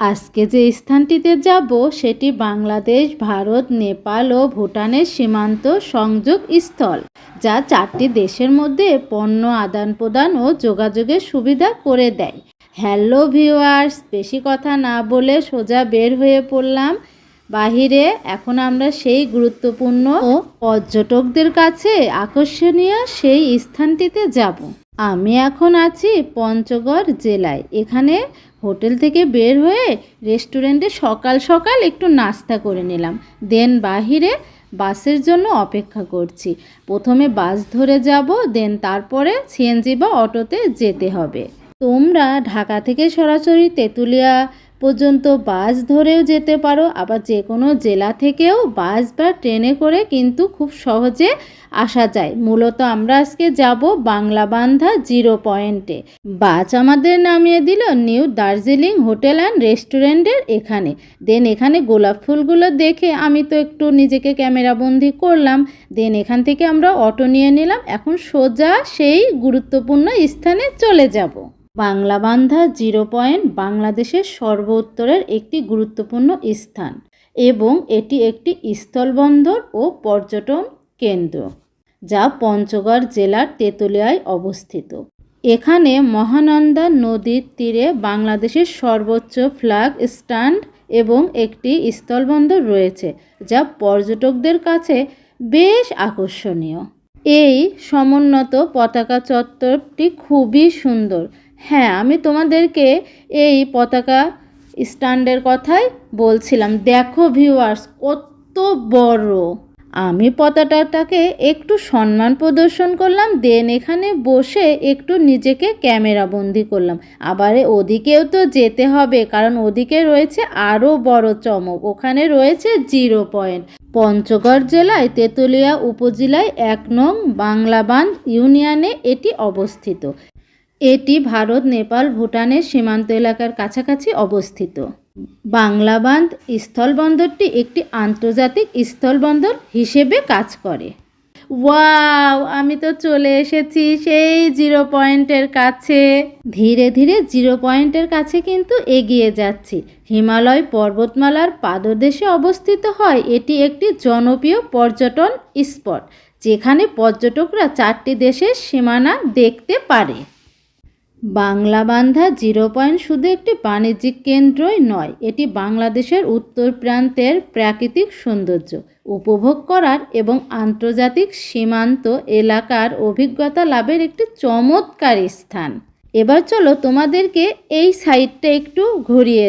আজকে যে স্থানটিতে যাব সেটি বাংলাদেশ, ভারত, নেপাল ও ভুটানের সীমান্ত সংযোগ স্থল, যা 4টি দেশের মধ্যে পণ্য আদান প্রদান ও যোগাযোগের সুবিধা করে দেয়। হ্যালো ভিউয়ার্স, বেশি কথা না বলে সোজা বের হয়ে পড়লাম বাহিরে। এখন আমরা সেই গুরুত্বপূর্ণ ও পর্যটকদের কাছে আকর্ষণীয় সেই স্থানটিতে যাব। আমি এখন আছি পঞ্চগড় জেলায়। এখানে হোটেল থেকে বের হয়ে রেস্টুরেন্টে সকাল সকাল একটু নাস্তা করে নিলাম, দেন বাহিরে বাসের জন্য অপেক্ষা করছি। প্রথমে বাস ধরে যাব, দেন তারপরে সিএনজি বা অটোতে যেতে হবে। তোমরা ঢাকা থেকে সরাসরি তেঁতুলিয়া পর্যন্ত বাস ধরেও যেতে পারো, আবার যে কোনো জেলা থেকেও বাস বা ট্রেনে করে কিন্তু খুব সহজে আসা যায়। মূলত আমরা আজকে যাব বাংলাবান্ধা 0 পয়েন্টে। বাস আমাদের নামিয়ে দিল নিউ দার্জিলিং হোটেল অ্যান্ড রেস্টুরেন্টের এখানে। দেন এখানে গোলাপ ফুলগুলো দেখে আমি তো একটু নিজেকে ক্যামেরাবন্দি করলাম। দেন এখান থেকে আমরা অটো নিয়ে নিলাম। এখন সোজা সেই গুরুত্বপূর্ণ স্থানে চলে যাব। বাংলাবান্ধা 0 পয়েন্ট বাংলাদেশের সর্বোত্তরের একটি গুরুত্বপূর্ণ স্থান এবং এটি একটি স্থলবন্দর ও পর্যটন কেন্দ্র, যা পঞ্চগড় জেলার তেঁতুলিয়ায় অবস্থিত। এখানে মহানন্দা নদীর তীরে বাংলাদেশের সর্বোচ্চ ফ্ল্যাগ স্ট্যান্ড এবং একটি স্থলবন্দর রয়েছে, যা পর্যটকদের কাছে বেশ আকর্ষণীয়। এই সমুন্নত পতাকা চত্বরটি খুবই সুন্দর। হ্যাঁ, আমি তোমাদেরকে এই পতাকা স্ট্যান্ডের কথাই বলছিলাম। দেখো ভিউয়ার্স, কত বড়। আমি পতাকাটাকে একটু সম্মান প্রদর্শন করলাম, দেন এখানে বসে একটু নিজেকে ক্যামেরাবন্দি করলাম। আবার ওদিকেও তো যেতে হবে, কারণ ওদিকে রয়েছে আরও বড় চমক। ওখানে রয়েছে 0 পয়েন্ট। পঞ্চগড় জেলায় তেঁতুলিয়া উপজেলায় 1 নং বাংলাবান্ধ ইউনিয়নে এটি অবস্থিত। এটি ভারত, নেপাল, ভুটানের সীমান্ত এলাকার কাছাকাছি অবস্থিত। বাংলাবান্ধ স্থলবন্দরটি একটি আন্তর্জাতিক স্থলবন্দর হিসেবে কাজ করে। ওয়াও, আমি তো চলে এসেছি সেই 0 পয়েন্টের কাছে। ধীরে ধীরে 0 পয়েন্টের কাছে কিন্তু এগিয়ে যাচ্ছি। হিমালয় পর্বতমালার পাদদেশে অবস্থিত হয় এটি একটি জনপ্রিয় পর্যটন স্পট, যেখানে পর্যটকরা 4টি দেশের সীমানা দেখতে পারে। বাংলাবান্ধা 0 পয়েন্ট শুধু একটি বাণিজ্যিক কেন্দ্রই নয়, এটি বাংলাদেশের উত্তর প্রান্তের প্রাকৃতিক সৌন্দর্য উপভোগ করার এবং আন্তর্জাতিক সীমান্ত এলাকার অভিজ্ঞতা লাভের একটি চমৎকার স্থান। এবার চলো তোমাদেরকে এই সাইডটা একটু ঘুরিয়ে